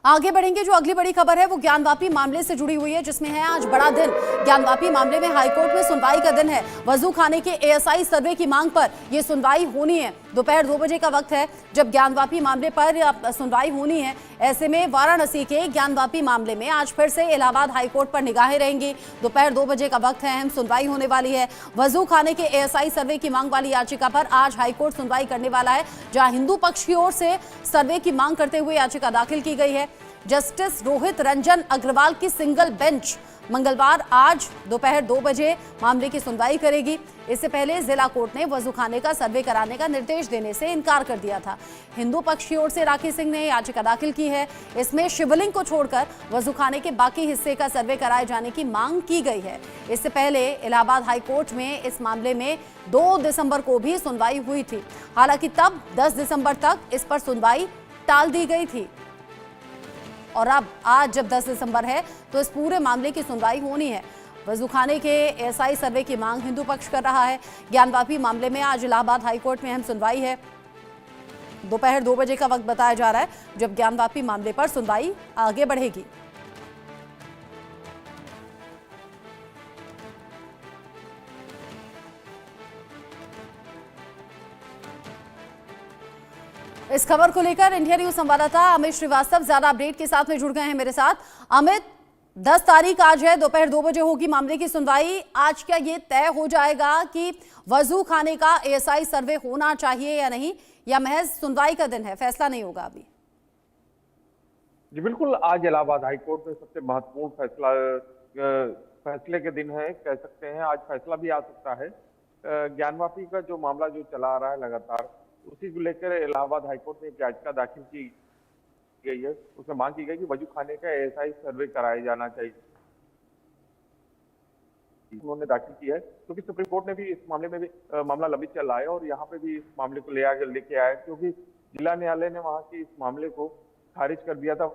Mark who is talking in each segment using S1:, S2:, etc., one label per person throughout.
S1: आगे बढ़ेंगे। जो अगली बड़ी खबर है वो ज्ञानवापी मामले से जुड़ी हुई है, जिसमें है आज बड़ा दिन। ज्ञानवापी मामले में हाईकोर्ट में सुनवाई का दिन है। वजू खाने के एएसआई सर्वे की मांग पर यह सुनवाई होनी है। दोपहर 2 बजे का वक्त है जब ज्ञानवापी मामले पर सुनवाई होनी है। ऐसे में वाराणसी के ज्ञानवापी मामले में आज फिर से इलाहाबाद हाईकोर्ट पर निगाहें रहेंगी। दोपहर 2 बजे का वक्त है, अहम सुनवाई होने वाली है। वजू खाने के एएसआई सर्वे की मांग वाली याचिका पर आज हाईकोर्ट सुनवाई करने वाला है, जहां हिंदू पक्ष की ओर से सर्वे की मांग करते हुए याचिका दाखिल की गई है। जस्टिस रोहित रंजन अग्रवाल की सिंगल बेंच मंगलवार आज दोपहर 2 बजे मामले की सुनवाई करेगी। इससे पहले जिला कोर्ट ने वजूखाने का सर्वे कराने का निर्देश देने से इनकार कर दिया था। हिंदू पक्ष की ओर से राखी सिंह ने याचिका दाखिल की है। इसमें शिवलिंग को छोड़कर वजूखाने के बाकी हिस्से का सर्वे कराए जाने की मांग की गई है। इससे पहले इलाहाबाद हाईकोर्ट में इस मामले में 2 दिसंबर को भी सुनवाई हुई थी। हालांकि तब 10 दिसंबर तक इस पर सुनवाई टाल दी गई थी और अब आज जब 10 दिसंबर है तो इस पूरे मामले की सुनवाई होनी है। वजूखाने के एएसआई सर्वे की मांग हिंदू पक्ष कर रहा है। ज्ञानवापी मामले में आज इलाहाबाद हाईकोर्ट में अहम सुनवाई है। दोपहर 2 बजे का वक्त बताया जा रहा है जब ज्ञानवापी मामले पर सुनवाई आगे बढ़ेगी। इस खबर को लेकर इंडिया न्यूज संवाददाता अमित श्रीवास्तव ज्यादा अपडेट के साथ में जुड़ गए हैं मेरे साथ। अमित, 10 तारीख आज है, दोपहर 2 बजे होगी मामले की सुनवाई। आज क्या ये तय हो जाएगा कि वजू खाने का एएसआई सर्वे होना चाहिए या नहीं, या महज सुनवाई का दिन है, फैसला नहीं होगा अभी?
S2: जी बिल्कुल, आज इलाहाबाद हाईकोर्ट में सबसे महत्वपूर्ण फैसले के दिन है, कह सकते हैं। आज फैसला भी आ सकता है। ज्ञानवापी का जो मामला जो चला आ रहा है लगातार, उसी को लेकर इलाहाबाद हाईकोर्ट में एक याचिका दाखिल की गई है। उसमें मांग की गई कि वजू खाने का एएसआई सर्वे कराया जाना चाहिए। उन्होंने दाखिल की है क्योंकि सुप्रीम कोर्ट ने भी इस मामले में भी मामला लंबित चल रहा है और यहाँ पे भी इस मामले को लेके आया क्योंकि जिला न्यायालय ने वहां की इस मामले को खारिज कर दिया था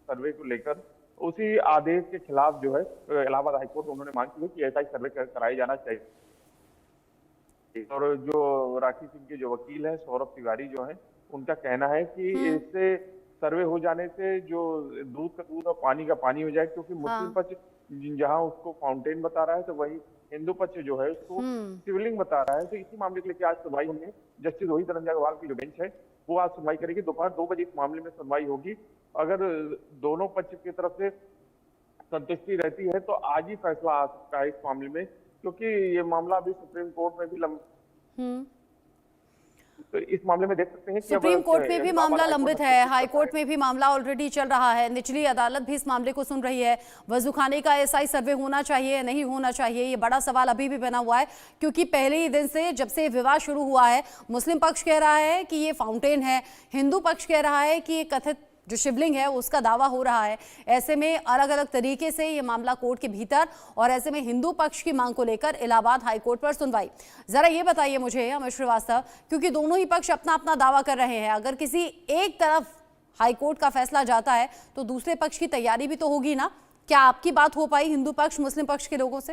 S2: सर्वे को लेकर। उसी आदेश के खिलाफ जो है इलाहाबाद हाईकोर्ट में उन्होंने मांग की है कि एएसआई सर्वे कराया जाना चाहिए। और जो राखी सिंह के जो वकील हैं सौरभ तिवारी जो है, उनका कहना है कि इससे सर्वे हो जाने से जो दूध का दूध और पानी का पानी हो जाए, क्योंकि मुस्लिम पक्ष जहां उसको फाउंटेन बता रहा है तो वही हिंदू पक्ष जो है उसको शिवलिंग बता रहा है। तो इसी मामले के लेकर आज सुनवाई होनी है। जस्टिस रोहित रंजन अग्रवाल की जो बेंच है वो आज सुनवाई करेगी। दोपहर 2 बजे इस मामले में सुनवाई होगी। अगर दोनों पक्ष की तरफ से संतुष्टि रहती है तो आज ही फैसला आ सकता है इस मामले में, क्योंकि ये मामला अभी सुप्रीम कोर्ट में भी तो इस मामले में देख सकते हैं कि
S1: सुप्रीम कोर्ट में भी मामला लंबित है, हाई कोर्ट में भी मामला ऑलरेडी चल रहा है, निचली अदालत भी इस मामले को सुन रही है। वजूखाने का एएसआई सर्वे होना चाहिए या नहीं होना चाहिए, ये बड़ा सवाल अभी भी बना हुआ है, क्योंकि पहले ही दिन से जब से विवाद शुरू हुआ है, मुस्लिम पक्ष कह रहा है कि ये फाउंटेन है, हिंदू पक्ष कह रहा है कि ये कथित जो शिवलिंग है उसका दावा हो रहा है। ऐसे में अलग अलग तरीके से ये मामला कोर्ट के भीतर, और ऐसे में हिंदू पक्ष की मांग को लेकर इलाहाबाद हाईकोर्ट पर सुनवाई। जरा ये बताइए मुझे अमित श्रीवास्तव, क्योंकि दोनों ही पक्ष अपना अपना दावा कर रहे हैं, अगर किसी एक तरफ हाईकोर्ट का फैसला जाता है तो दूसरे पक्ष की तैयारी भी तो होगी ना। क्या आपकी बात हो पाई हिंदू पक्ष मुस्लिम पक्ष के लोगों से?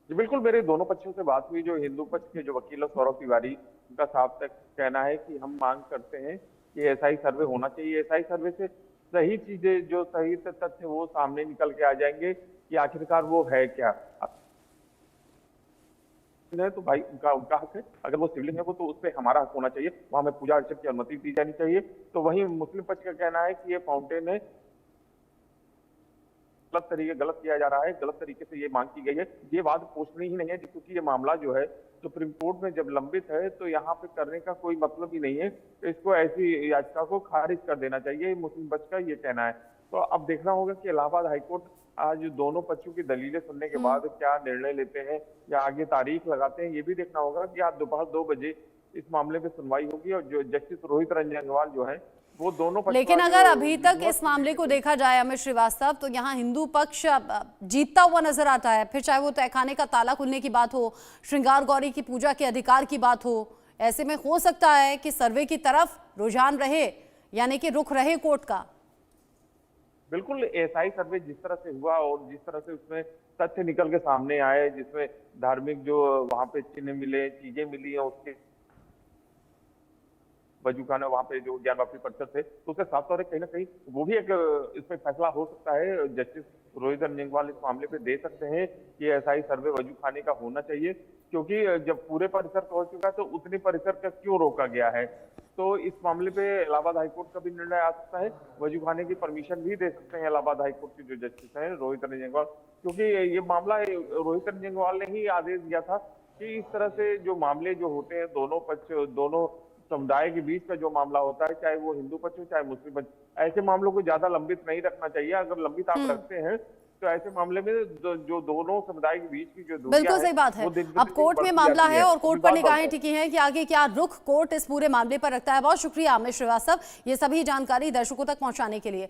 S2: जी बिल्कुल, मेरे दोनों पक्षों से बात हुई। जो हिंदू पक्ष के जो वकील सौरभ तिवारी, उनका साफ तक कहना है कि हम मांग करते हैं कि एएसआई सर्वे होना चाहिए। एएसआई सर्वे से सही चीजें, जो सही तथ्य वो सामने निकल के आ जाएंगे कि आखिरकार वो है क्या है। तो भाई उनका हक है, अगर वो शिवलिंग है वो तो उस पर हमारा हक होना चाहिए, वहां में पूजा अर्चन की अनुमति दी जानी चाहिए। तो वहीं मुस्लिम पक्ष का कहना है कि ये फाउंटेन है, गलत किया जा रहा है, गलत तरीके से ये मांग की गई है। ये वाद पोषणीय ही नहीं है, क्योंकि ये मामला जो है सुप्रीम कोर्ट में जब लंबित है तो यहाँ पे करने का कोई मतलब ही नहीं है। तो इसको ऐसी याचिका को खारिज कर देना चाहिए, मुस्लिम पक्ष का ये कहना है। तो अब देखना होगा कि इलाहाबाद हाईकोर्ट आज दोनों पक्षों की दलीलें सुनने के बाद क्या निर्णय लेते हैं या आगे तारीख लगाते हैं, ये भी देखना होगा। कि आज दोपहर 2 बजे इस मामले में सुनवाई होगी और जो जस्टिस रोहित रंजन अग्रवाल जो है वो दोनों पक्ष।
S1: लेकिन अगर अभी तक इस मामले को देखा जाए अमित श्रीवास्तव, तो यहाँ हिंदू पक्ष जीतता हुआ नजर आता है, फिर चाहे वो तहखाने का ताला खुलने की बात हो, श्रृंगार गौरी की पूजा के अधिकार की बात हो। ऐसे में हो सकता है कि सर्वे की तरफ रुझान रहे, यानी कि रुख रहे कोर्ट का।
S2: बिल्कुल, एएसआई सर्वे जिस तरह से हुआ और जिस तरह से उसमें तथ्य निकल के सामने आए, जिसमें धार्मिक जो वहां पे चिन्ह मिले, चीजें मिली हैं, उसके वजूखाना वहाँ पे जो ज्ञानवापी परिसर थे, तो उससे साफ तौर पर कहीं ना कहीं वो भी एक इसमें फैसला हो सकता है। जस्टिस रोहित रंजनवाल इस मामले पे दे सकते हैं कि ऐसा ही सर्वे वजूखाने का होना चाहिए, क्योंकि जब पूरे परिसर का हो चुका है तो उतने परिसर का क्यों रोका गया है। तो इस मामले पे इलाहाबाद हाईकोर्ट का भी निर्णय आ सकता है, वजूखाने की परमिशन भी दे सकते हैं इलाहाबाद हाईकोर्ट के जो जस्टिस हैं रोहित रंजनवाल, क्योंकि ये मामला रोहित रंजनवाल ने ही आदेश दिया था कि इस तरह से जो मामले जो होते हैं दोनों पक्ष, दोनों समुदाय के बीच का जो मामला होता है, चाहे वो हिंदू पक्ष हो चाहे मुस्लिम पक्ष, ऐसे मामलों को ज्यादा लंबित नहीं रखना चाहिए। अगर लंबित आप रखते हैं तो ऐसे मामले में जो दोनों समुदाय के बीच की जो दूरियां
S1: बिल्कुल सही बात है।
S2: वो दिन
S1: अब कोर्ट में
S2: बढ़ती
S1: मामला
S2: जाती
S1: है और कोर्ट पर
S2: विवाद
S1: निगाहें
S2: बढ़ता है।
S1: टिकी हैं कि आगे क्या रुख कोर्ट इस पूरे मामले पर रखता है। बहुत शुक्रिया अमित श्रीवास्तव ये सभी जानकारी दर्शकों तक पहुंचाने के लिए।